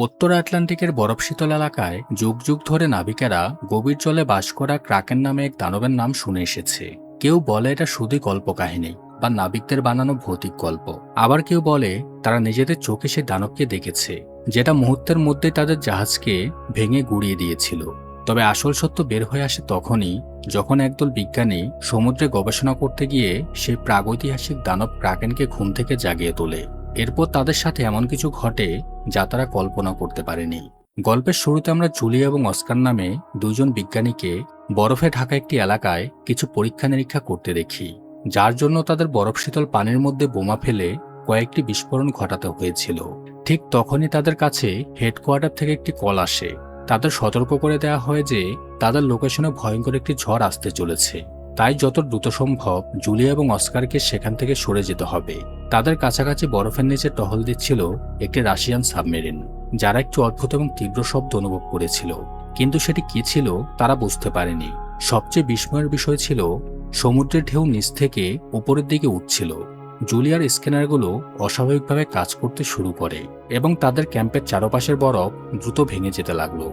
উত্তর আটলান্টিকের বরফশীতল এলাকায় যুগ যুগ ধরে নাবিকেরা গভীর জলে বাস করা ক্রাকেন নামে এক দানবের নাম শুনে এসেছে। কেউ বলে এটা শুধুই কল্পকাহিনী বা নাবিকদের বানানো ভৌতিক গল্প। আবার কেউ বলে তারা নিজেদের চোখে সেই দানবকে দেখেছে, যেটা মুহূর্তের মধ্যেই তাদের জাহাজকে ভেঙে গুড়িয়ে দিয়েছিল। তবে আসল সত্য বের হয়ে আসে তখনই, যখন একদল বিজ্ঞানী সমুদ্রে গবেষণা করতে গিয়ে সেই প্রাগৈতিহাসিক দানব ক্রাকেনকে ঘুম থেকে জাগিয়ে তোলে। এরপর তাদের সাথে এমন কিছু ঘটে যা তারা কল্পনা করতে পারেনি। গল্পের শুরুতে আমরা জুলি এবং অস্কার নামে দুজন বিজ্ঞানীকে বরফে ঢাকা একটি এলাকায় কিছু পরীক্ষা নিরীক্ষা করতে দেখি, যার জন্য তাদের বরফ শীতল পানির মধ্যে বোমা ফেলে কয়েকটি বিস্ফোরণ ঘটাতে হয়েছিল। ঠিক তখনই তাদের কাছে হেডকোয়ার্টার থেকে একটি কল আসে। তাদের সতর্ক করে দেওয়া হয় যে তাদের লোকেশনে ভয়ঙ্কর একটি ঝড় আসতে চলেছে, তাই যত দ্রুত সম্ভব জুলি এবং অস্কারকে সেখান থেকে সরে যেতে হবে। তাদের কাছাকাছি বরফের নিচে টহল দিচ্ছিল একটি রাশিয়ান সাবমেরিন, যারা একটি অদ্ভুত এবং তীব্র শব্দ অনুভব করেছিল, কিন্তু সেটি কি ছিল তারা বুঝতে পারেনি। সবচেয়ে বিস্ময়ের বিষয় ছিল সমুদ্রের ঢেউ নিচ থেকে উপরের দিকে উঠছিল। জুলিয়ার স্ক্যানারগুলো অস্বাভাবিকভাবে কাজ করতে শুরু করে এবং তাদের ক্যাম্পের চারপাশের বরফ দ্রুত ভেঙে যেতে লাগলো।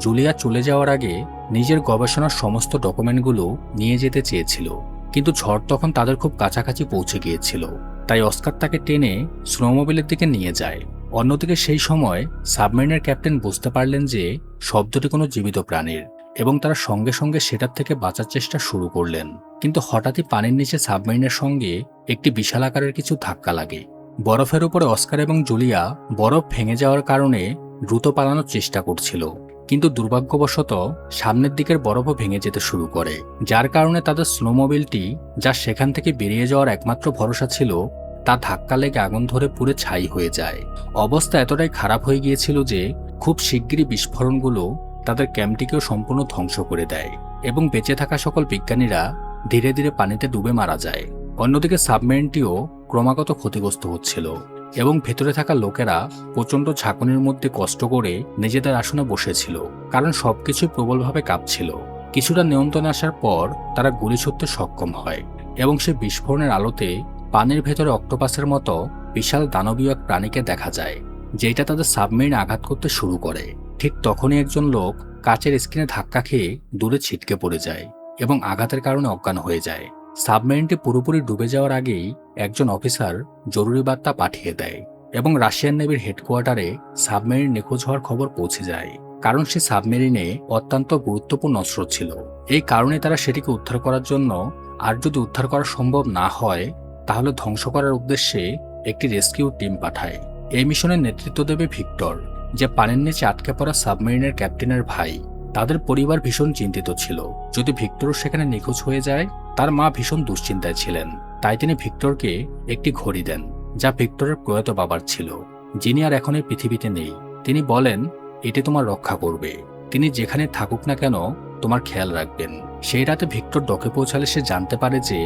জুলিয়া চলে যাওয়ার আগে নিজের গবেষণার সমস্ত ডকুমেন্টগুলো নিয়ে যেতে চেয়েছিল, কিন্তু ঝড় তখন তাদের খুব কাছাকাছি পৌঁছে গিয়েছিল। তাই অস্কার তাকে টেনে স্নোমোবিলের দিকে নিয়ে যায়। অন্যদিকে সেই সময় সাবমেরিনের ক্যাপ্টেন বুঝতে পারলেন যে শব্দটি কোনো জীবিত প্রাণীর, এবং তারা সঙ্গে সঙ্গে সেটার থেকে বাঁচার চেষ্টা শুরু করলেন। কিন্তু হঠাৎই পানির নিচে সাবমেরিনের সঙ্গে একটি বিশাল আকারের কিছু ধাক্কা লাগে। বরফের উপরে অস্কার এবং জুলিয়া বরফ ভেঙে যাওয়ার কারণে দ্রুত পালানোর চেষ্টা করছিল, কিন্তু দুর্ভাগ্যবশত সামনের দিকের বরফও ভেঙে যেতে শুরু করে, যার কারণে তাদের স্নোমোবিলটি, যা সেখান থেকে বেরিয়ে যাওয়ার একমাত্র ভরসা ছিল, তা ধাক্কা লেগে আগুন ধরে পুড়ে ছাই হয়ে যায়। অবস্থা এতটাই খারাপ হয়ে গিয়েছিল যে খুব শিগগিরই বিস্ফোরণগুলো তাদের ক্যাম্পটিকেও সম্পূর্ণ ধ্বংস করে দেয় এবং বেঁচে থাকা সকল বিজ্ঞানীরা ধীরে ধীরে পানিতে ডুবে মারা যায়। অন্যদিকে সাবমেরিনটিও ক্রমাগত ক্ষতিগ্রস্ত হচ্ছিল এবং ভেতরে থাকা লোকেরা প্রচণ্ড ঝাঁকুনির মধ্যে কষ্ট করে নিজেদের আসনে বসেছিল, কারণ সবকিছু প্রবলভাবে কাঁপছিল। কিছুটা নিয়ন্ত্রণে আসার পর তারা গুলি ছুড়তে সক্ষম হয় এবং সে বিস্ফোরণের আলোতে পানির ভেতরে অক্টোপাসের মতো বিশাল দানবীয় এক প্রাণীকে দেখা যায়, যেটা তাদের সাবমেরিন আঘাত করতে শুরু করে। ঠিক তখনই একজন লোক কাচের স্ক্রিনে ধাক্কা খেয়ে দূরে ছিটকে পড়ে যায় এবং আঘাতের কারণে অজ্ঞান হয়ে যায়। সাবমেরিনটি পুরোপুরি ডুবে যাওয়ার আগেই একজন অফিসার জরুরি বার্তা পাঠিয়ে দেয় এবং রাশিয়ান নেভির হেডকোয়ার্টারে সাবমেরিন নিখোঁজ হওয়ার খবর পৌঁছে যায়, কারণ সে সাবমেরিনে অত্যন্ত গুরুত্বপূর্ণ অস্ত্র ছিল। এই কারণে তারা সেটিকে উদ্ধার করার জন্য, আর যদি উদ্ধার করা সম্ভব না হয় তাহলে ধ্বংস করার উদ্দেশ্যে একটি রেস্কিউ টিম পাঠায়। এই মিশনের নেতৃত্ব দেবে ভিক্টর, যে পানির নিচে আটকে পড়া সাবমেরিনের ক্যাপ্টেনের ভাই। তাদের পরিবার ভীষণ চিন্তিত ছিল, যদি ভিক্টরও সেখানে নিখোঁজ হয়ে যায়। তার মা ভীষণ দুশ্চিন্তায় ছিলেন, তাই তিনি ভিক্টরকে একটি ঘড়ি দেন, যা ভিক্টরের প্রয়াত বাবার ছিল, যিনি আর এখন এই পৃথিবীতে নেই। তিনি বলেন, এটি তোমার রক্ষা করবে, তিনি যেখানে থাকুক না কেন তোমার খেয়াল রাখবেন। সেই রাতে ভিক্টর ডকে পৌঁছালে সে জানতে পারে যে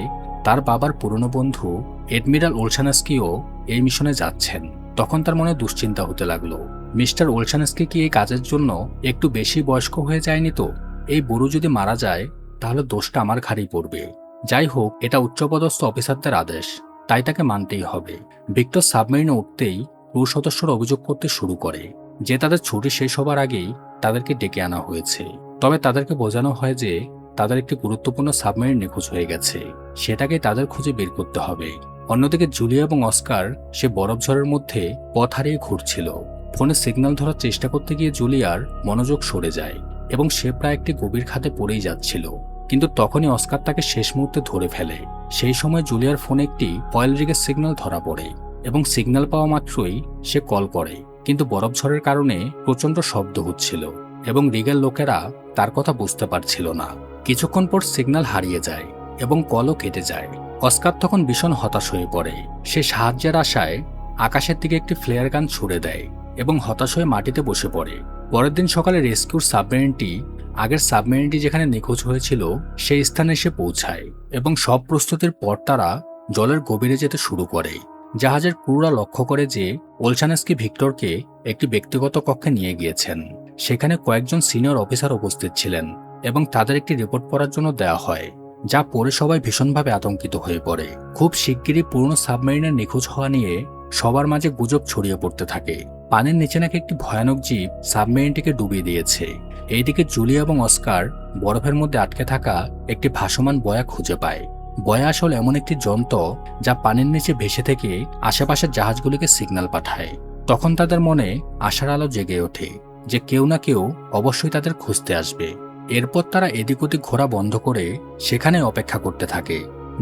তার বাবার পুরনো বন্ধু এডমিরাল ওলশানস্কিও এই মিশনে যাচ্ছেন। তখন তার মনে দুশ্চিন্তা হতে লাগলো, মিস্টার ওলশানস্কি কি এই কাজের জন্য একটু বেশি বয়স্ক হয়ে যায়নি তো? এই বুড়ো যদি মারা যায় তাহলে দোষটা আমার ঘাড়েই পড়বে। যাই হোক, এটা উচ্চপদস্থ অফিসারদের আদেশ, তাই তাকে মানতেই হবে। ভিক্টর সাবমেরিনে উঠতেই ক্রু সদস্যরা অভিযোগ করতে শুরু করে যে তাদের ছুটি শেষ হবার আগেই তাদেরকে ডেকে আনা হয়েছে। তবে তাদেরকে বোঝানো হয় যে তাদের একটি গুরুত্বপূর্ণ সাবমেরিন নিখোঁজ হয়ে গেছে, সেটাকে তাদের খুঁজে বের করতে হবে। অন্যদিকে জুলিয়া এবং অস্কার সে বরফ ঝড়ের মধ্যে পথ হারিয়ে ঘুরছিল। ফোনে সিগন্যাল ধরার চেষ্টা করতে গিয়ে জুলিয়ার মনোযোগ সরে যায় এবং সে প্রায় একটি গভীর খাতে পড়েই যাচ্ছিল, কিন্তু তখনই অস্কার তাকে শেষ মুহূর্তে ধরে ফেলে। সেই সময় জুলিয়ার ফোনে একটি অয়েল রিগের সিগন্যাল ধরা পড়ে এবং সিগন্যাল পাওয়া মাত্রই সে কল করে, কিন্তু বরফ ঝড়ের কারণে প্রচণ্ড শব্দ হচ্ছিল এবং রিগের লোকেরা তার কথা বুঝতে পারছিল না। কিছুক্ষণ পর সিগন্যাল হারিয়ে যায় এবং কলও কেটে যায়। অস্কার তখন ভীষণ হতাশ হয়ে পড়ে। সে সাহায্যের আশায় আকাশের দিকে একটি ফ্লেয়ার গান ছুড়ে দেয় এবং হতাশ হয়ে মাটিতে বসে পড়ে। পরের দিন সকালে রেস্কিউর সাবমেরিনটি আগের সাবমেরিনটি যেখানে নিখোঁজ হয়েছিল সেই স্থানে এসে পৌঁছায় এবং সব প্রস্তুতির পর তারা জলের গভীরে যেতে শুরু করে। জাহাজের ক্রুরা লক্ষ্য করে যে ওলশানস্কি ভিক্টরকে একটি ব্যক্তিগত কক্ষে নিয়ে গিয়েছেন। সেখানে কয়েকজন সিনিয়র অফিসার উপস্থিত ছিলেন এবং তাদের একটি রিপোর্ট পড়ার জন্য দেওয়া হয়, যা পড়ে সবাই ভীষণভাবে আতঙ্কিত হয়ে পড়ে। খুব শিগগিরই পুরনো সাবমেরিনের নিখোঁজ হওয়া নিয়ে সবার মাঝে গুজব ছড়িয়ে পড়তে থাকে পানির নিচে নাকি একটি ভয়ানক জীব সাবমেরিনটিকে ডুবিয়ে দিয়েছে। এইদিকে জুলিয়া এবং অস্কার বরফের মধ্যে আটকে থাকা একটি ভাসমান বয়া খুঁজে পায়। বয়া আসলে এমন একটি যন্ত্র যা পানির নিচে ভেসে থেকে আশেপাশের জাহাজগুলিকে সিগন্যাল পাঠায়। তখন তাদের মনে আশার আলো জেগে ওঠে যে কেউ না কেউ অবশ্যই তাদের খুঁজতে আসবে। এরপর তারা এদিক ওদিক ঘোরা বন্ধ করে সেখানে অপেক্ষা করতে থাকে।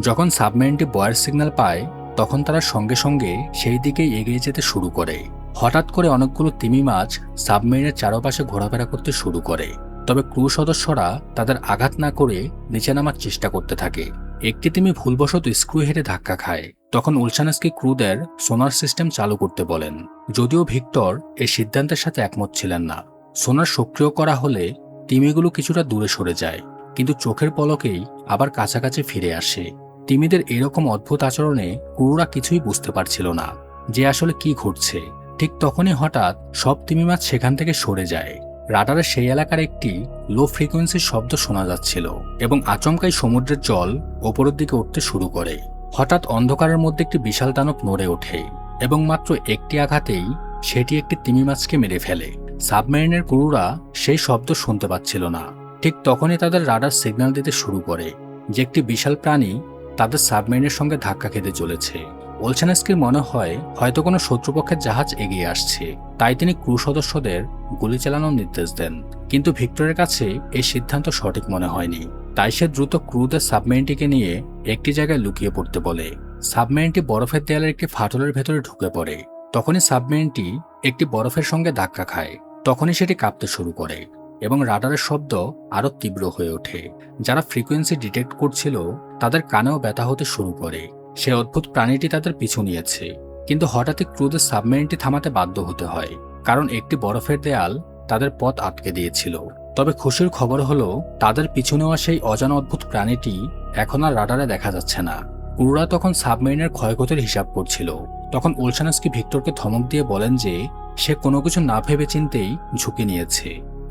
যখন সাবমেরিনটি বয়ার সিগন্যাল পায় তখন তারা সঙ্গে সঙ্গে সেই দিকেই এগিয়ে যেতে শুরু করে। হঠাৎ করে অনেকগুলো তিমি মাছ সাবমেরিনের চারপাশে ঘোরাফেরা করতে শুরু করে। তবে ক্রু সদস্যরা তাদের আঘাত না করে নিচে নামার চেষ্টা করতে থাকে। একটি তিমি ভুলবশত স্ক্রু হেডে ধাক্কা খায়। তখন উলশানস্কি ক্রুদের সোনার সিস্টেম চালু করতে বলেন, যদিও ভিক্টর এই সিদ্ধান্তের সাথে একমত ছিলেন না। সোনার সক্রিয় করা হলে তিমিগুলো কিছুটা দূরে সরে যায়, কিন্তু চোখের পলকেই আবার কাছাকাছি ফিরে আসে। তিমিদের এরকম অদ্ভুত আচরণে ক্রুরা কিছুই বুঝতে পারছিল না যে আসলে কি ঘটছে। ঠিক তখনই হঠাৎ সব তিমি মাছ সেখান থেকে সরে যায়। রাডারের সেই এলাকার একটি লো ফ্রিকোয়েন্সির শব্দ শোনা যাচ্ছিল এবং আচমকাই সমুদ্রের জল ওপরের দিকে উঠতে শুরু করে। হঠাৎ অন্ধকারের মধ্যে একটি বিশাল দানব নড়ে ওঠে এবং মাত্র একটি আঘাতেই সেটি একটি তিমি মাছকে মেরে ফেলে। সাবমেরিনের ক্রুরা সেই শব্দ শুনতে পাচ্ছিল না। ঠিক তখনই তাদের রাডার সিগন্যাল দিতে শুরু করে যে একটি বিশাল প্রাণী তাদের সাবমেরিনের সঙ্গে ধাক্কা খেতে চলেছে। ওলশানস্কির মনে হয় হয়তো কোনো শত্রুপক্ষের জাহাজ এগিয়ে আসছে, তাই তিনি ক্রু সদস্যদের গুলি চালানোর নির্দেশ দেন। কিন্তু ভিক্টরের কাছে এই সিদ্ধান্ত সঠিক মনে হয়নি, তাই সে দ্রুত ক্রুদের সাবমেরিনটিকে নিয়ে একটি জায়গায় লুকিয়ে পড়তে বলে। সাবমেরিনটি বরফের দেয়ালের একটি ফাটলের ভেতরে ঢুকে পড়ে। তখনই সাবমেরিনটি একটি বরফের সঙ্গে ধাক্কা খায়। তখনই সেটি কাঁপতে শুরু করে এবং রাডারের শব্দ আরও তীব্র হয়ে ওঠে। যারা ফ্রিকোয়েন্সি ডিটেক্ট করছিল তাদের কানেও ব্যথা হতে শুরু করে। সে অদ্ভুত প্রাণীটি তাদের পিছু নিয়েছে, কিন্তু হঠাৎই ক্রুদের সাবমেরিনটি থামাতে বাধ্য হতে হয়, কারণ একটি বরফের দেয়াল তাদের পথ আটকে দিয়েছিল। তবে খুশির খবর হলো তাদের পিছু নেওয়া সেই অজানা অদ্ভুত প্রাণীটি এখন আর রাডারে দেখা যাচ্ছে না। ক্রুরা তখন সাবমেরিনের ক্ষয়ক্ষতির হিসাব করছিল। তখন ওলশানস্কি ভিক্টরকে ধমক দিয়ে বলেন যে সে কোনো কিছু না ভেবে চিন্তেই ঝুঁকি নিয়েছে।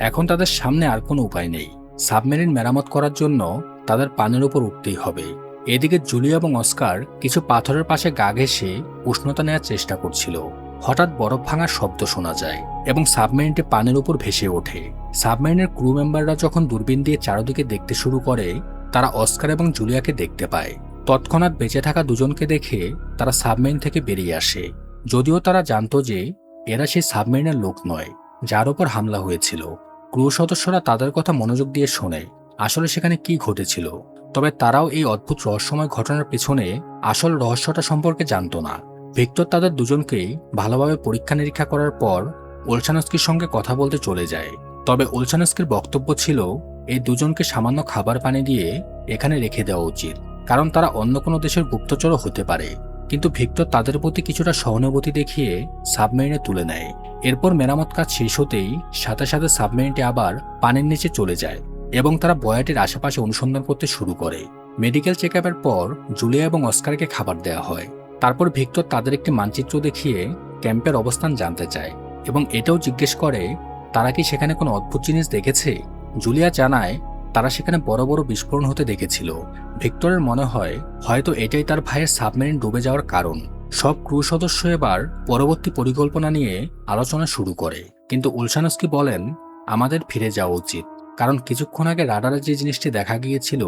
এখন তাদের সামনে আর কোনো উপায় নেই। সাবমেরিন মেরামত করার জন্য তাদের পানির উপর উঠতেই হবে। এদিকে জুলিয়া এবং অস্কার কিছু পাথরের পাশে গা ঘেঁষে উষ্ণতা নেওয়ার চেষ্টা করছিল। হঠাৎ বরফ ভাঙার শব্দ শোনা যায় এবং সাবমেরিনটি পানির উপর ভেসে ওঠে। সাবমেরিনের ক্রু মেম্বাররা যখন দূরবীন দিয়ে চারদিকে দেখতে শুরু করে তারা অস্কার এবং জুলিয়াকে দেখতে পায়। তৎক্ষণাৎ বেঁচে থাকা দুজনকে দেখে তারা সাবমেরিন থেকে বেরিয়ে আসে, যদিও তারা জানত যে এরা সেই সাবমেরিনের লোক নয় যার উপর হামলা হয়েছিল। ক্রু সদস্যরা তাদের কথা মনোযোগ দিয়ে শোনে আসলে সেখানে কি ঘটেছিল, তবে তারাও এই অদ্ভুত রহস্যময় ঘটনার পেছনে আসল রহস্যটা সম্পর্কে জানত না। ভিক্টর তাদের দুজনকেই ভালোভাবে পরীক্ষা নিরীক্ষা করার পর ওলশানস্কির সঙ্গে কথা বলতে চলে যায়। তবে ওলশানস্কির বক্তব্য ছিল এই দুজনকে সামান্য খাবার পানি দিয়ে এখানে রেখে দেওয়া উচিত, কারণ তারা অন্য কোনো দেশের গুপ্তচরও হতে পারে। কিন্তু ভিক্টর তাদের প্রতি কিছুটা সহানুভূতি দেখিয়ে সাবমেরিনে তুলে নেয়। এরপর মেরামত কাজ শেষ হতেই সাথে সাথে সাবমেরিনটি আবার পানির নিচে চলে যায় এবং তারা বয়াটির আশেপাশে অনুসন্ধান করতে শুরু করে। মেডিকেল চেকআপের পর জুলিয়া এবং অস্কারকে খাবার দেওয়া হয়। তারপর ভিক্টর তাদের একটি মানচিত্র দেখিয়ে ক্যাম্পের অবস্থান জানতে চায় এবং এটাও জিজ্ঞেস করে তারা কি সেখানে কোনো অদ্ভুত জিনিস দেখেছে। জুলিয়া জানায় তারা সেখানে বড় বড় বিস্ফোরণ হতে দেখেছিল। ভিক্টরের মনে হয় হয়তো এটাই তার ভাইয়ের সাবমেরিন ডুবে যাওয়ার কারণ। সব ক্রু সদস্য এবার পরবর্তী পরিকল্পনা নিয়ে আলোচনা শুরু করে, কিন্তু ওলশানস্কি বলেন আমাদের ফিরে যাওয়া উচিত, কারণ কিছুক্ষণ আগে রাডারে যে জিনিসটি দেখা গিয়েছিল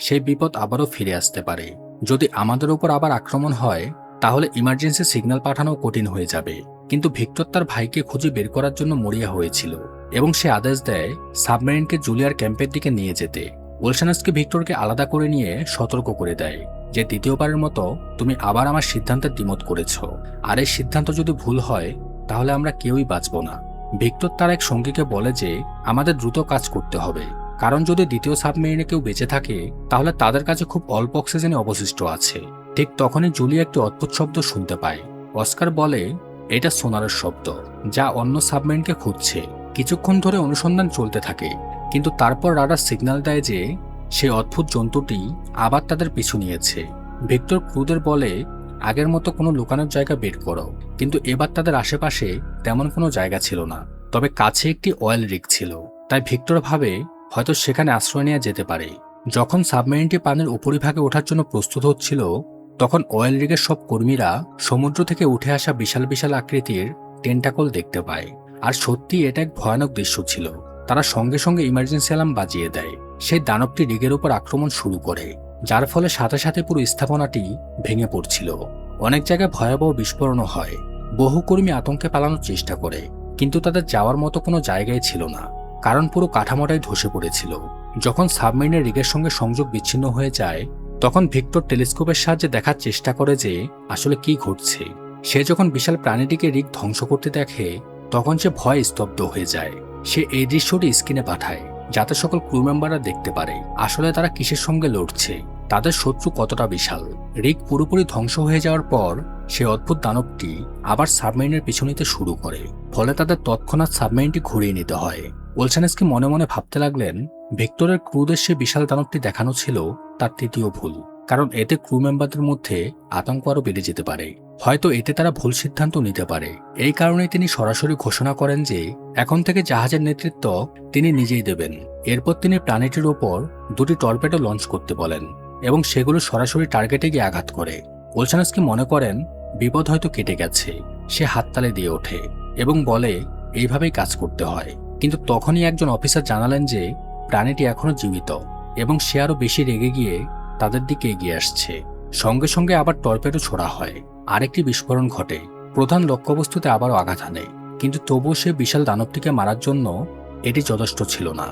সেই বিপদ আবারও ফিরে আসতে পারে। যদি আমাদের উপর আবার আক্রমণ হয় তাহলে ইমার্জেন্সি সিগন্যাল পাঠানো কঠিন হয়ে যাবে। কিন্তু ভিক্টর তার ভাইকে খুঁজে বের করার জন্য মরিয়া হয়েছিল এবং সে আদেশ দেয় সাবমেরিনকে জুলিয়ার ক্যাম্পের দিকে নিয়ে যেতে। ওলশানস্কি ভিক্টরকে আলাদা করে নিয়ে সতর্ক করে দেয় যে দ্বিতীয়বারের মতো তুমি আবার আমার সিদ্ধান্তের দ্বিমত করেছ, আর এই সিদ্ধান্ত যদি ভুল হয় তাহলে আমরা কেউই বাঁচব না। ভিক্টর তার এক সঙ্গীকে বলে যে আমাদের দ্রুত কাজ করতে হবে, কারণ যদি দ্বিতীয় সাবমেরিনে কেউ বেঁচে থাকে তাহলে তাদের কাছে খুব অল্প অক্সিজেনই অবশিষ্ট আছে। ঠিক তখনই জুলিয়া একটি অদ্ভুত শব্দ শুনতে পায়। অস্কার বলে এটা সোনারের শব্দ, যা অন্য সাবমেরিনকে খুঁজছে। কিছুক্ষণ ধরে অনুসন্ধান চলতে থাকে, কিন্তু তারপর রাডার সিগন্যাল দেয় যে সেই অদ্ভুত জন্তুটি আবার তাদের পিছু নিয়েছে। ভিক্টর ক্রুদের বলে আগের মতো কোনো লুকানোর জায়গা বের করো, কিন্তু এবার তাদের আশেপাশে তেমন কোনো জায়গা ছিল না। তবে কাছে একটি অয়েল রিগ ছিল, তাই ভিক্টর ভাবে হয়তো সেখানে আশ্রয় নেওয়া যেতে পারে। যখন সাবমেরিনটি পানির উপরিভাগে ওঠার জন্য প্রস্তুত হচ্ছিল তখন অয়েল রিগের সব কর্মীরা সমুদ্র থেকে উঠে আসা বিশাল বিশাল আকৃতির টেন্টাকল দেখতে পায়। আর সত্যি এটা এক ভয়ানক দৃশ্য ছিল। তারা সঙ্গে সঙ্গে ইমার্জেন্সি অ্যালার্ম বাজিয়ে দেয়। সেই দানবটি রিগের উপর আক্রমণ শুরু করে, যার ফলে সাথে সাথে পুরো স্থাপনাটি ভেঙে পড়ছিল। অনেক জায়গায় ভয়াবহ বিস্ফোরণও হয়। বহু কর্মী আতঙ্কে পালানোর চেষ্টা করে, কিন্তু তাদের যাওয়ার মতো কোনো জায়গায় ছিল না, কারণ পুরো কাঠামোটাই ধসে পড়েছিল। যখন সাবমেরিনের রিগের সঙ্গে সংযোগ বিচ্ছিন্ন হয়ে যায়, তখন ভিক্টর টেলিস্কোপের সাহায্যে দেখার চেষ্টা করে যে আসলে কি ঘটছে। সে যখন বিশাল প্রাণীটিকে রিগ ধ্বংস করতে দেখে, তখন সে ভয়ে স্তব্ধ হয়ে যায়। সে এই দৃশ্যটি স্ক্রিনে পাঠায়, যাতে সকল ক্রু মেম্বাররা দেখতে পারে আসলে তারা কিসের সঙ্গে লড়ছে, তাদের শত্রু কতটা বিশাল। রিগ পুরোপুরি ধ্বংস হয়ে যাওয়ার পর সে অদ্ভুত দানবটি আবার সাবমেরিনের পিছু নিতে শুরু করে, ফলে তাদের তৎক্ষণাৎ সাবমেরিনটি ঘুরিয়ে নিতে হয়। ওলসানেস্কি মনে মনে ভাবতে লাগলেন, ভিক্টরের ক্রুদের সে বিশাল দানবটি দেখানো ছিল তার তৃতীয় ভুল, কারণ এতে ক্রু মেম্বারদের মধ্যে আতঙ্ক আরও বেড়ে যেতে পারে। হয়তো এতে তারা ভুল সিদ্ধান্ত নিতে পারে। এই কারণেই তিনি সরাসরি ঘোষণা করেন যে এখন থেকে জাহাজের নেতৃত্ব তিনি নিজেই দেবেন। এরপর তিনি প্ল্যানেটের ওপর 2টি টর্পেডো লঞ্চ করতে বলেন এবং সেগুলো সরাসরি টার্গেটে গিয়ে আঘাত করে। ওলসানেস্কি মনে করেন বিপদ হয়তো কেটে গেছে। সে হাততালি দিয়ে ওঠে এবং বলে এইভাবেই কাজ করতে হয়। কিন্তু তখনই একজন অফিসার জানালেন যে প্রাণীটি এখনো জীবিত এবং সে আরও বেশি রেগে গিয়ে তাদের দিকে এগিয়ে আসছে। সঙ্গে সঙ্গে আবার টর্পেডো ছোড়া হয়। আরেকটি বিস্ফোরণ ঘটে। প্রধান লক্ষ্যবস্তুতে আবারও আঘাত হানে, কিন্তু তবুও সে বিশাল দানবটিকে মারার জন্য এটি যথেষ্ট ছিল না।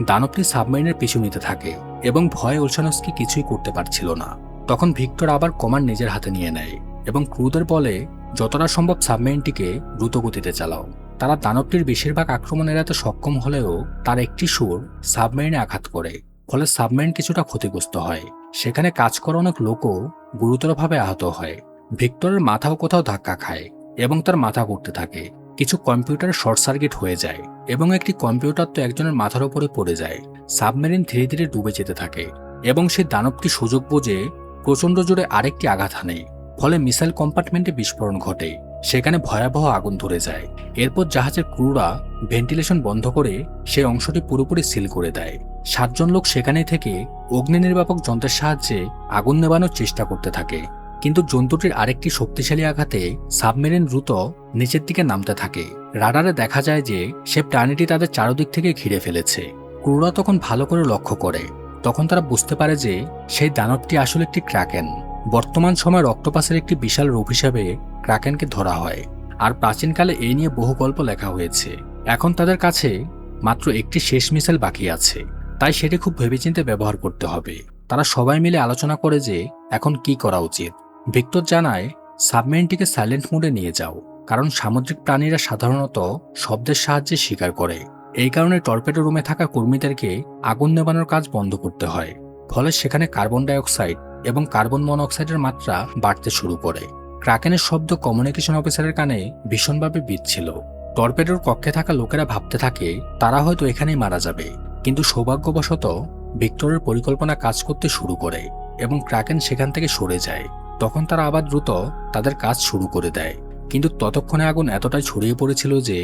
দানবটি সাবমেরিনের পিছু নিতে থাকে এবং ভয়ে ওলসানস্কি কিছুই করতে পারছিল না। তখন ভিক্টর আবার কমান্ড নিজের হাতে নিয়ে নেয় এবং ক্রুদের বলে যতটা সম্ভব সাবমেরিনটিকে দ্রুত গতিতে চালাও। তারা দানবটির বেশিরভাগ আক্রমণ এড়াতে সক্ষম হলেও তার একটি সুর সাবমেরিনে আঘাত করে, ফলে সাবমেরিন কিছুটা ক্ষতিগ্রস্ত হয়। সেখানে কাজ করা অনেক লোকও গুরুতরভাবে আহত হয়। ভিক্টরের মাথাও কোথাও ধাক্কা খায় এবং তার মাথা ঘুরতে থাকে। কিছু কম্পিউটার শর্ট সার্কিট হয়ে যায় এবং একটি কম্পিউটার তো একজনের মাথার উপরে পড়ে যায়। সাবমেরিন ধীরে ধীরে ডুবে যেতে থাকে এবং সেই দানবটি সুযোগ বুঝে প্রচণ্ড জোরে আরেকটি আঘাত হানে, ফলে মিসাইল কম্পার্টমেন্টে বিস্ফোরণ ঘটে। সেখানে ভয়াবহ আগুন ধরে যায়। এরপর জাহাজের ক্রুরা ভেন্টিলেশন বন্ধ করে সেই অংশটি পুরোপুরি সিল করে দেয়। 7 জন লোক সেখানে থেকে অগ্নি নির্বাপক যন্ত্রের সাহায্যে আগুন নেভানোর চেষ্টা করতে থাকে, কিন্তু জন্তুটির আরেকটি শক্তিশালী আঘাতে সাবমেরিন দ্রুত নিচের দিকে নামতে থাকে। রাডারে দেখা যায় যে সে প্রাণীটি তাদের চারদিক থেকে ঘিরে ফেলেছে। ক্রুরা তখন ভালো করে লক্ষ্য করে। তখন তারা বুঝতে পারে যে সেই দানবটি আসলে একটি ক্রাকেন। বর্তমান সময়ের অক্টোপাসের একটি বিশাল রূপ হিসেবে ক্রাকেনকে ধরা হয়, আর প্রাচীনকালে এই নিয়ে বহু গল্প লেখা হয়েছে। এখন তাদের কাছে মাত্র একটি শেষ মিসাইল বাকি আছে, তাই সেটি খুব ভেবেচিন্তে ব্যবহার করতে হবে। তারা সবাই মিলে আলোচনা করে যে এখন কি করা উচিত। ভিক্টর জানায় সাবমেরিনটিকে সাইলেন্ট মোডে নিয়ে যাও, কারণ সামুদ্রিক প্রাণীরা সাধারণত শব্দের সাহায্যে শিকার করে। এই কারণে টর্পেডো রুমে থাকা কর্মীদেরকে আগুন নেভানোর কাজ বন্ধ করতে হয়। ফলে সেখানে কার্বন ডাইঅক্সাইড এবং কার্বন মনোক্সাইডের মাত্রা বাড়তে শুরু করে। ক্রাকেনের শব্দ কমিউনিকেশন অফিসারের কানে ভীষণভাবে বিঁধছিল। টর্পেডোর কক্ষে থাকা লোকেরা ভাবতে থাকে তারা হয়তো এখানেই মারা যাবে, কিন্তু সৌভাগ্যবশত ভিক্টরের পরিকল্পনা কাজ করতে শুরু করে এবং ক্রাকেন সেখান থেকে সরে যায়। তখন তারা আবার দ্রুত তাদের কাজ শুরু করে দেয়, কিন্তু ততক্ষণে আগুন এতটাই ছড়িয়ে পড়েছিল যে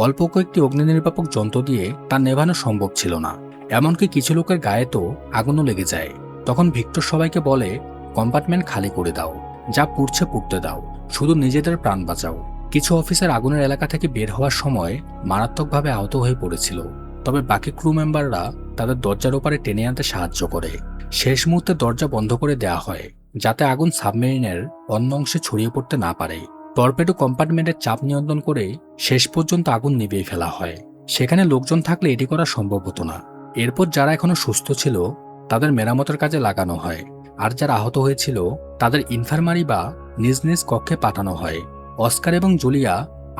অল্প কয়েকটি অগ্নি নির্বাপক যন্ত্র দিয়ে তা নেভানো সম্ভব ছিল না। এমনকি কিছু লোকের গায়ে তো আগুনও লেগে যায়। তখন ভিক্টর সবাইকে বলে কম্পার্টমেন্ট খালি করে দাও, যা পুড়ছে পুড়তে দাও, শুধু নিজেদের প্রাণ বাঁচাও। কিছু অফিসার আগুনের এলাকা থেকে বের হওয়ার সময় মারাত্মকভাবে আহত হয়ে পড়েছিল, তবে বাকি ক্রু মেম্বাররা তাদের দরজার ওপারে টেনে আনতে সাহায্য করে। শেষ মুহূর্তে দরজা বন্ধ করে দেওয়া হয়, যাতে আগুন সাবমেরিনের অন্য অংশে ছড়িয়ে পড়তে না পারে। টর্পেডো কম্পার্টমেন্টের চাপ নিয়ন্ত্রণ করে শেষ পর্যন্ত আগুন নিভিয়ে ফেলা হয়। সেখানে লোকজন থাকলে এটি করা সম্ভব হতো না। এরপর যারা এখনো সুস্থ ছিল তাদের মেরামতের কাজে লাগানো হয়, আর যারা আহত হয়েছিল তাদের ইনফার্মারি বা নিজ নিজ কক্ষে পাঠানো হয়। অস্কার এবং জুলিয়া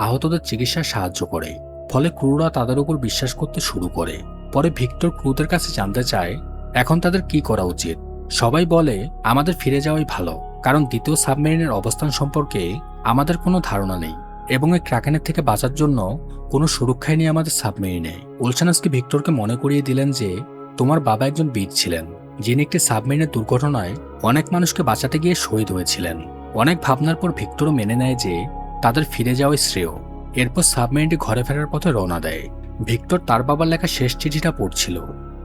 আহতদের চিকিৎসায় সাহায্য করে, ফলে ক্রুরা তাদের উপর বিশ্বাস করতে শুরু করে। পরে ভিক্টর ক্রুদের কাছে জানতে চায় এখন তাদের কি করা উচিত। সবাই বলে আমাদের ফিরে যাওয়াই ভালো, কারণ দ্বিতীয় সাবমেরিনের অবস্থান সম্পর্কে আমাদের কোনো ধারণা নেই এবং এই ক্রাকেনের থেকে বাঁচার জন্য কোনো সুরক্ষাই নেই আমাদের সাবমেরিনে। ওলসানস্কি ভিক্টরকে মনে করিয়ে দিলেন যে তোমার বাবা একজন বীর ছিলেন, যিনি একটি সাবমেরিনের দুর্ঘটনায় অনেক মানুষকে বাঁচাতে গিয়ে শহীদ হয়েছিলেন। অনেক ভাবনার পর ভিক্টরও মেনে নেয় যে তাদের ফিরে যাওয়াই শ্রেয়। এরপর সাবমেরিনটি ঘরে ফেরার পথে রওনা দেয়। ভিক্টর তার বাবার লেখা শেষ চিঠিটা পড়ছিল।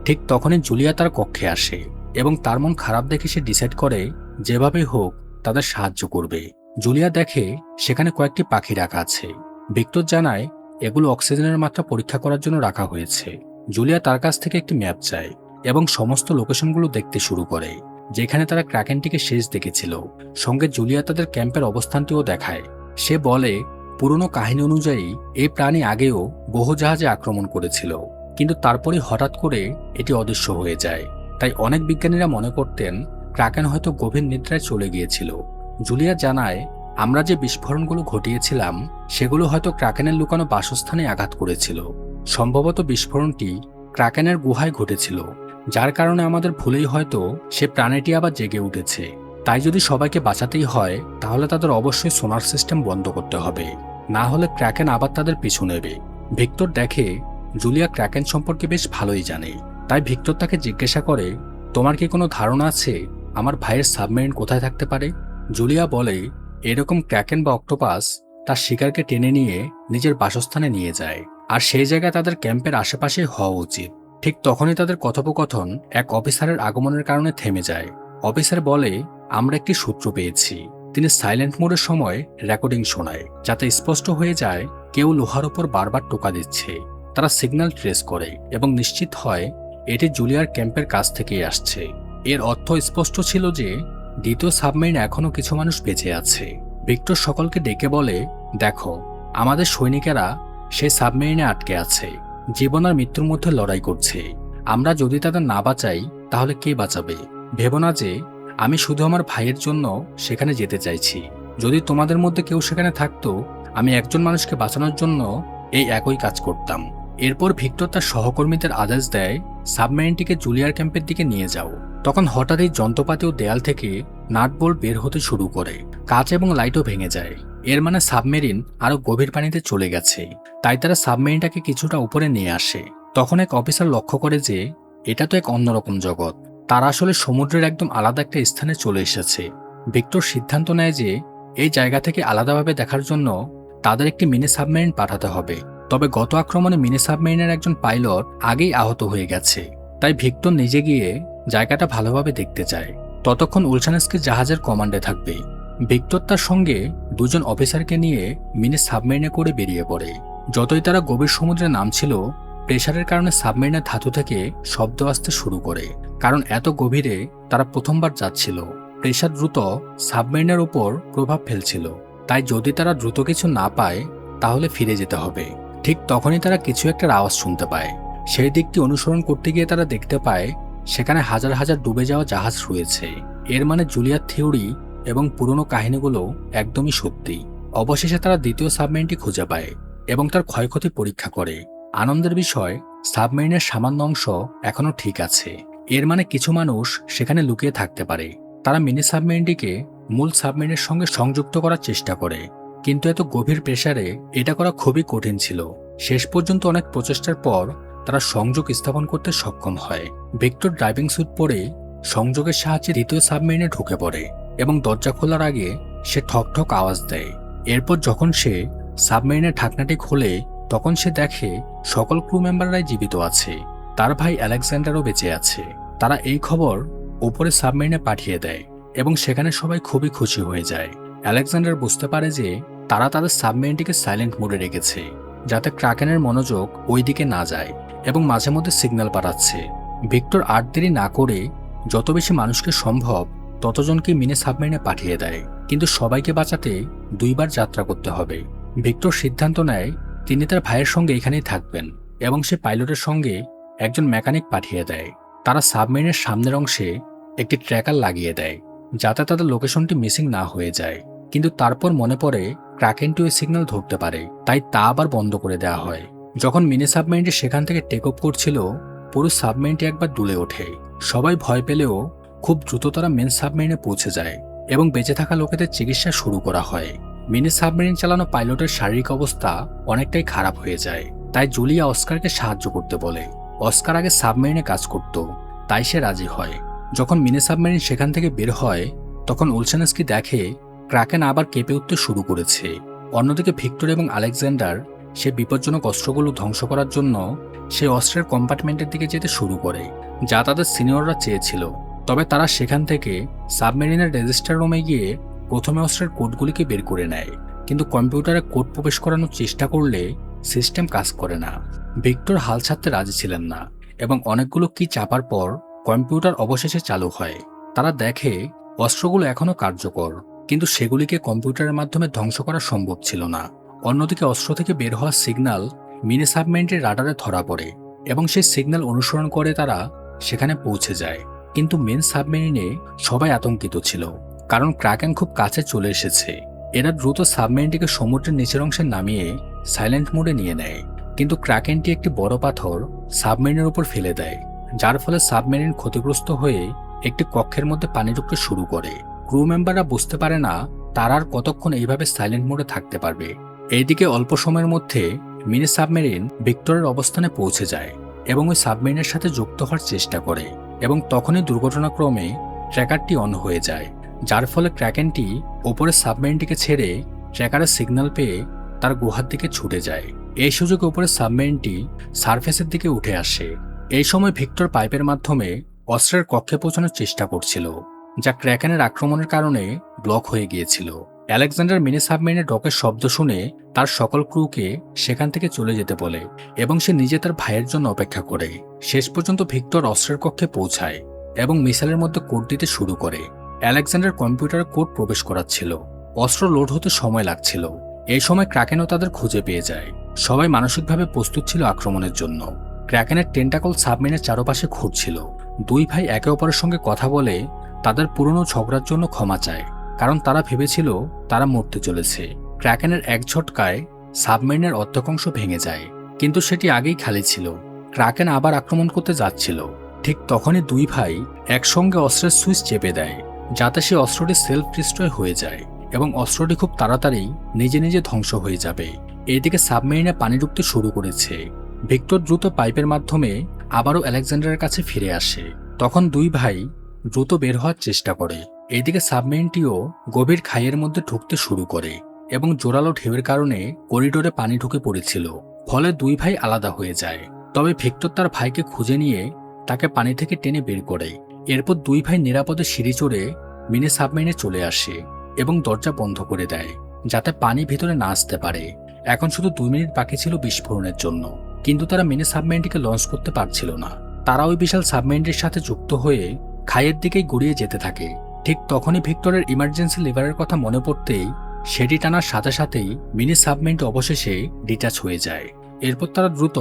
ঠিক তখনই জুলিয়া তার কক্ষে আসে এবং তার মন খারাপ দেখে সে ডিসাইড করে যেভাবেই হোক তাদের সাহায্য করবে। জুলিয়া দেখে সেখানে কয়েকটি পাখি রাখা আছে, ভিক্টর জানায় এগুলো অক্সিজেনের মাত্রা পরীক্ষা করার জন্য রাখা হয়েছে। জুলিয়া তার কাছ থেকে একটি ম্যাপ চায় এবং সমস্ত লোকেশনগুলো দেখতে শুরু করে যেখানে তারা ক্রাকেনটিকে শেষ দেখেছিল। সঙ্গে জুলিয়া তাদের ক্যাম্পের অবস্থানটিও দেখায়। সে বলে পুরনো কাহিনী অনুযায়ী এই প্রাণী আগেও বহু জাহাজে আক্রমণ করেছিল, কিন্তু তারপরে হঠাৎ করে এটি অদৃশ্য হয়ে যায়। তাই অনেক বিজ্ঞানীরা মনে করতেন ক্রাকেন হয়তো গভীর নিদ্রায় চলে গিয়েছিল। জুলিয়া জানায় আমরা যে বিস্ফোরণগুলো ঘটিয়েছিলাম সেগুলো হয়তো ক্রাকেনের লুকানো বাসস্থানে আঘাত করেছিল। সম্ভবত বিস্ফোরণটি ক্রাকেনের গুহায় ঘটেছিল, যার কারণে আমাদের ভুলেই হয়তো সে প্রাণীটি আবার জেগে উঠেছে। তাই যদি সবাইকে বাঁচাতেই হয় তাহলে তাদের অবশ্যই সোনার সিস্টেম বন্ধ করতে হবে, না হলে ক্রাকেন আবার তাদের পিছু নেবে। ভিক্টর দেখে জুলিয়া ক্রাকেন সম্পর্কে বেশ ভালোই জানে। তাই ভিক্টর তাকে জিজ্ঞাসা করে, তোমার কি কোনো ধারণা আছে আমার ভাইয়ের সাবমেরিন কোথায় থাকতে পারে? জুলিয়া বলে এরকম ক্রাকেন বা অক্টোপাস তার শিকারকে টেনে নিয়ে নিজের বাসস্থানে নিয়ে যায়, আর সেই জায়গায় তাদের ক্যাম্পের আশেপাশে হওয়া উচিত। ঠিক তখনই তাদের কথোপকথন এক অফিসারের আগমনের কারণে থেমে যায়। অফিসার বলে আমরা একটি সূত্র পেয়েছি। তিনি সাইলেন্ট মোডের সময় রেকর্ডিং শোনায়, যাতে স্পষ্ট হয়ে যায় কেউ লোহার ওপর বারবার টোকা দিচ্ছে। তারা সিগন্যাল ট্রেস করে এবং নিশ্চিত হয় এটি জুলিয়ার ক্যাম্পের কাছ থেকেই আসছে। এর অর্থ স্পষ্ট ছিল যে দ্বিতীয় সাবমেরিনে এখনও কিছু মানুষ বেঁচে আছে। ভিক্টর সকলকে ডেকে বলে, দেখো, আমাদের সৈনিকেরা সেই সাবমেরিনে আটকে আছে, জীবন আর মৃত্যুর মধ্যে লড়াই করছে। আমরা যদি তাদের না বাঁচাই তাহলে কে বাঁচাবে? ভেবো না যে আমি শুধু আমার ভাইয়ের জন্য সেখানে যেতে চাইছি। যদি তোমাদের মধ্যে কেউ সেখানে থাকতো, আমি একজন মানুষকে বাঁচানোর জন্য এই একই কাজ করতাম। এরপর ভিক্টর তার সহকর্মীদের আদেশ দেয় সাবমেরিনটিকে জুলিয়ার ক্যাম্পের দিকে নিয়ে যাও। তখন হঠাৎ এই যন্ত্রপাতি ও দেয়াল থেকে নাট বোল্ট বের হতে শুরু করে। কাঁচ এবং লাইটও ভেঙে যায়। এর মানে সাবমেরিন আরো গভীর পানিতে চলে গেছে। তাই তারা সাবমেরিনটাকে কিছুটা উপরে নিয়ে আসে। তখন এক অফিসার লক্ষ্য করে যে এটা তো এক অন্যরকম জগৎ। তারা আসলে সমুদ্রের একদম আলাদা একটা স্থানে চলে এসেছে। ভিক্টর সিদ্ধান্ত নেয় যে এই জায়গা থেকে আলাদাভাবে দেখার জন্য তাদের একটি মিনি সাবমেরিন পাঠাতে হবে। তবে গত আক্রমণে মিনি সাবমেরিনের একজন পাইলট আগেই আহত হয়ে গেছে। তাই ভিক্টর নিজে গিয়ে জায়গাটা ভালোভাবে দেখতে চায়। ততক্ষণ উলসানেস্কি জাহাজের কমান্ডে থাকবে। ভিক্টর তার সঙ্গে দুজন অফিসারকে নিয়ে মিনি সাবমেরিনে করে বেরিয়ে পড়ে। যতই তারা গভীর সমুদ্রে নামছিল, প্রেসারের কারণে সাবমেরিনের ধাতু থেকে শব্দ আসতে শুরু করে, কারণ এত গভীরে তারা প্রথমবার যাচ্ছিল। প্রেসার দ্রুত সাবমেরিনের উপর প্রভাব ফেলছিল। তাই যদি তারা দ্রুত কিছু না পায় তাহলে ফিরে যেতে হবে। ঠিক তখনই তারা কিছু একটা আওয়াজ শুনতে পায়। সেই দিকটি অনুসরণ করতে গিয়ে তারা দেখতে পায় সেখানে হাজার হাজার ডুবে যাওয়া জাহাজ রয়েছে। এর মানে জুলিয়ার থিওরি এবং পুরনো কাহিনীগুলো একদমই সত্যি। অবশেষে তারা দ্বিতীয় সাবমেরিনটি খুঁজে পায় এবং তার ক্ষয়ক্ষতি পরীক্ষা করে। আনন্দের বিষয়, সাবমেরিনের সামান্য অংশ এখনও ঠিক আছে। এর মানে কিছু মানুষ সেখানে লুকিয়ে থাকতে পারে। তারা মিনি সাবমেরিনটিকে মূল সাবমেরিনের সঙ্গে সংযুক্ত করার চেষ্টা করে, কিন্তু এত গভীর প্রেসারে এটা করা খুবই কঠিন ছিল। শেষ পর্যন্ত অনেক প্রচেষ্টার পর তারা সংযোগ স্থাপন করতে সক্ষম হয়। ভিক্টর ড্রাইভিং স্যুট পরে সংযোগের সাহায্যে দ্বিতীয় সাবমেরিনে ঢুকে পড়ে এবং দরজা খোলার আগে সে ঠক ঠক আওয়াজ দেয়। এরপর যখন সে সাবমেরিনের ঢাকনাটি খোলে তখন সে দেখে সকল ক্রু মেম্বাররাই জীবিত আছে। তার ভাই আলেকজান্ডারও বেঁচে আছে। তারা এই খবর উপরে সাবমেরিনে পাঠিয়ে দেয় এবং সেখানে সবাই খুবই খুশি হয়ে যায়। আলেকজান্ডার বুঝতে পারে যে তারা তাদের সাবমেরিনটিকে সাইলেন্ট মোডে রেখেছে, যাতে ক্রাকেনের মনোযোগ ওই দিকে না যায়, এবং মাঝে মধ্যে সিগন্যাল পাঠাচ্ছে। ভিক্টর আর দেরি না করে যত বেশি মানুষকে সম্ভব ততজনকে মিনি সাবমেরিনে পাঠিয়ে দেয়, কিন্তু সবাইকে বাঁচাতে দুইবার যাত্রা করতে হবে। ভিক্টর সিদ্ধান্ত নেয় তিনি তার ভাইয়ের সঙ্গে এখানেই থাকবেন এবং সে পাইলটের সঙ্গে একজন মেকানিক পাঠিয়ে দেয়। তারা সাবমেরিনের সামনের অংশে একটি ট্র্যাকার লাগিয়ে দেয় যাতে তাদের লোকেশনটি মিসিং না হয়ে যায়। কিন্তু তারপর মনে পড়ে ক্রাকেনটি ওই সিগন্যাল ধরতে পারে, তাই তা আবার বন্ধ করে দেওয়া হয়। যখন মিনি সাবমেরিনটি সেখান থেকে টেক অফ করছিল, পুরো সাবমেরিনটি একবার দুলে ওঠে। সবাই ভয় পেলেও খুব দ্রুত তারা মেন সাবমেরিনে পৌঁছে যায় এবং বেঁচে থাকা লোকেদের চিকিৎসা শুরু করা হয়। মিনি সাবমেরিন চালানো পাইলটের শারীরিক অবস্থা অনেকটাই খারাপ হয়ে যায়, তাই জুলিয়া অস্কারকে সাহায্য করতে বলে। অস্কার আগে সাবমেরিনে কাজ করত, তাই সে রাজি হয়। যখন মিনি সাবমেরিন সেখান থেকে বের হয় তখন উলসানেস্কি দেখে ক্রাকেন আবার কেঁপে উঠতে শুরু করেছে। অন্যদিকে ভিক্টর এবং আলেকজান্ডার সে বিপজ্জনক অস্ত্রগুলো ধ্বংস করার জন্য সে অস্ত্রের কম্পার্টমেন্টের দিকে যেতে শুরু করে, যা তাদের সিনিয়ররা চেয়েছিল। তবে তারা সেখান থেকে সাবমেরিনের রেজিস্টার রুমে গিয়ে প্রথমে অস্ত্রের কোডগুলিকে বের করে নেয়, কিন্তু কম্পিউটারে কোড প্রবেশ করানোর চেষ্টা করলে সিস্টেম কাজ করে না। ভিক্টর হাল ছাড়তে রাজি ছিলেন না এবং অনেকগুলো কি চাপার পর কম্পিউটার অবশেষে চালু হয়। তারা দেখে অস্ত্রগুলো এখনও কার্যকর, কিন্তু সেগুলিকে কম্পিউটারের মাধ্যমে ধ্বংস করা সম্ভব ছিল না। অন্যদিকে অস্ত্র থেকে বের হওয়া সিগন্যাল মিনি সাবমেরিনের রাডারে ধরা পড়ে এবং সেই সিগন্যাল অনুসরণ করে তারা সেখানে পৌঁছে যায়। কিন্তু মেন সাবমেরিনে সবাই আতঙ্কিত ছিল, কারণ ক্রাকেন খুব কাছে চলে এসেছে। এরা দ্রুত সাবমেরিনটিকে সমুদ্রের নিচের অংশে নামিয়ে সাইলেন্ট মোডে নিয়ে নেয়। কিন্তু ক্রাকেনটি একটি বড় পাথর সাবমেরিনের উপর ফেলে দেয়, যার ফলে সাবমেরিন ক্ষতিগ্রস্ত হয়ে একটি কক্ষের মধ্যে পানি ঢুকতে শুরু করে। ক্রু মেম্বাররা বুঝতে পারে না তারা আর কতক্ষণ এইভাবে সাইলেন্ট মোডে থাকতে পারবে। এইদিকে অল্প সময়ের মধ্যে মিনি সাবমেরিন ভিক্টরের অবস্থানে পৌঁছে যায় এবং ওই সাবমেরিনের সাথে যুক্ত হওয়ার চেষ্টা করে, এবং তখনই দুর্ঘটনাক্রমে ট্র্যাকারটি অন হয়ে যায়, যার ফলে ক্র্যাকেনটি ওপরে সাবমেরিনটিকে ছেড়ে ট্র্যাকারের সিগন্যাল পেয়ে তার গুহার দিকে ছুটে যায়। এই সুযোগে উপরে সাবমেরিনটি সারফেসের দিকে উঠে আসে। এই সময় ভিক্টর পাইপের মাধ্যমে অস্ত্রের কক্ষে পৌঁছানোর চেষ্টা করছিল, যা ক্র্যাকেনের আক্রমণের কারণে ব্লক হয়ে গিয়েছিল। আলেকজান্ডার মিনি সাবমেরিনের ডকের শব্দ শুনে তার সকল ক্রুকে সেখান থেকে চলে যেতে বলে এবং সে নিজে তার ভাইয়ের জন্য অপেক্ষা করে। শেষ পর্যন্ত ভিক্টর অস্ত্রের কক্ষে পৌঁছায় এবং মিসাইলের মধ্যে কোড দিতে শুরু করে। আলেকজান্ডার কম্পিউটারে কোড প্রবেশ করাচ্ছিল। অস্ত্র লোড হতে সময় লাগছিল। এই সময় ক্রাকেনও তাদের খুঁজে পেয়ে যায়। সবাই মানসিকভাবে প্রস্তুত ছিল আক্রমণের জন্য। ক্র্যাকেনের টেন্টাকল সাবমেরিনের চারপাশে ঘুরছিল। দুই ভাই একে অপরের সঙ্গে কথা বলে তাদের পুরনো ঝগড়ার জন্য ক্ষমা চায়, কারণ তারা ভেবেছিল তারা মরতে চলেছে। ক্র্যাকেনের এক ঝটকায় সাবমেরিনের অর্ধেকাংশ ভেঙে যায়, কিন্তু সেটি আগেই খালি ছিল। ক্র্যাকেন আবার আক্রমণ করতে যাচ্ছিল। ঠিক তখনই দুই ভাই একসঙ্গে অস্ত্রের সুইচ চেপে দেয়, যাতে সে অস্ত্রটি সেলফ ডিস্ট্রয় হয়ে যায় এবং অস্ত্রটি খুব তাড়াতাড়ি নিজে নিজে ধ্বংস হয়ে যাবে। এদিকে সাবমেরিনে পানি ঢুকতে শুরু করেছে। ভিক্টর দ্রুত পাইপের মাধ্যমে আবারও আলেকজান্ডারের কাছে ফিরে আসে। তখন দুই ভাই দ্রুত বের হওয়ার চেষ্টা করে। এদিকে সাবমেরিনটিও গভীর খাইয়ের মধ্যে ঢুকতে শুরু করে এবং জোরালো ঢেউয়ের কারণে করিডোরে পানি ঢুকে পড়েছিল। ফলে দুই ভাই আলাদা হয়ে যায়। তবে ভিক্টর তার ভাইকে খুঁজে নিয়ে তাকে পানি থেকে টেনে বের করে। এরপর দুই ভাই নিরাপদে সিঁড়ি চড়ে মিনি সাবমেরিনে চলে আসে এবং দরজা বন্ধ করে দেয়, যাতে পানি ভিতরে না আসতে পারে। এখন শুধু 2 মিনিট বাকি ছিল বিস্ফোরণের জন্য, কিন্তু তারা মিনি সাবমেরিনটিকে লঞ্চ করতে পারছিল না। তারা ওই বিশাল সাবমেরিনটির সাথে যুক্ত হয়ে খাইয়ের দিকেই গড়িয়ে যেতে থাকে। ঠিক তখনই ভিক্টরের ইমার্জেন্সি লিভারের কথা মনে পড়তেই সেটি টানার সাথে সাথেই মিনি সাবমেরিনটি অবশেষে ডিটাচ হয়ে যায়। এরপর তারা দ্রুত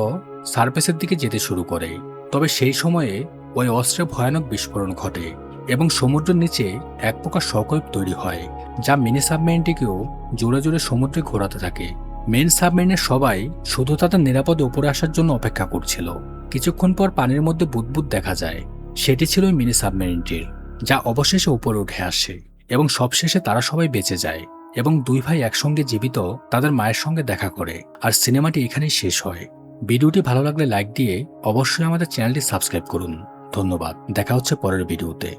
সারফেসের দিকে যেতে শুরু করে। তবে সেই সময়ে ওই অস্ত্রে ভয়ানক বিস্ফোরণ ঘটে এবং সমুদ্রের নিচে এক প্রকার শকওয়েভ তৈরি হয়, যা মিনি সাবমেরিনটিকেও জোরে জোরে সমুদ্রে ঘোরাতে থাকে। মেন সাবমেরিনের সবাই শুধু তাদের নিরাপদে উপরে আসার জন্য অপেক্ষা করছিল। কিছুক্ষণ পর পানির মধ্যে বুদবুদ দেখা যায়। সেটি ছিল ওই মিনি সাবমেরিনটির, যা অবশেষে উপরে উঠে আসে এবং সবশেষে তারা সবাই বেঁচে যায় এবং দুই ভাই একসঙ্গে জীবিত তাদের মায়ের সঙ্গে দেখা করে। আর সিনেমাটি এখানেই শেষ হয়। ভিডিওটি ভালো লাগলে লাইক দিয়ে অবশ্যই আমাদের চ্যানেলটি সাবস্ক্রাইব করুন। ধন্যবাদ। দেখা হচ্ছে পরের ভিডিওতে।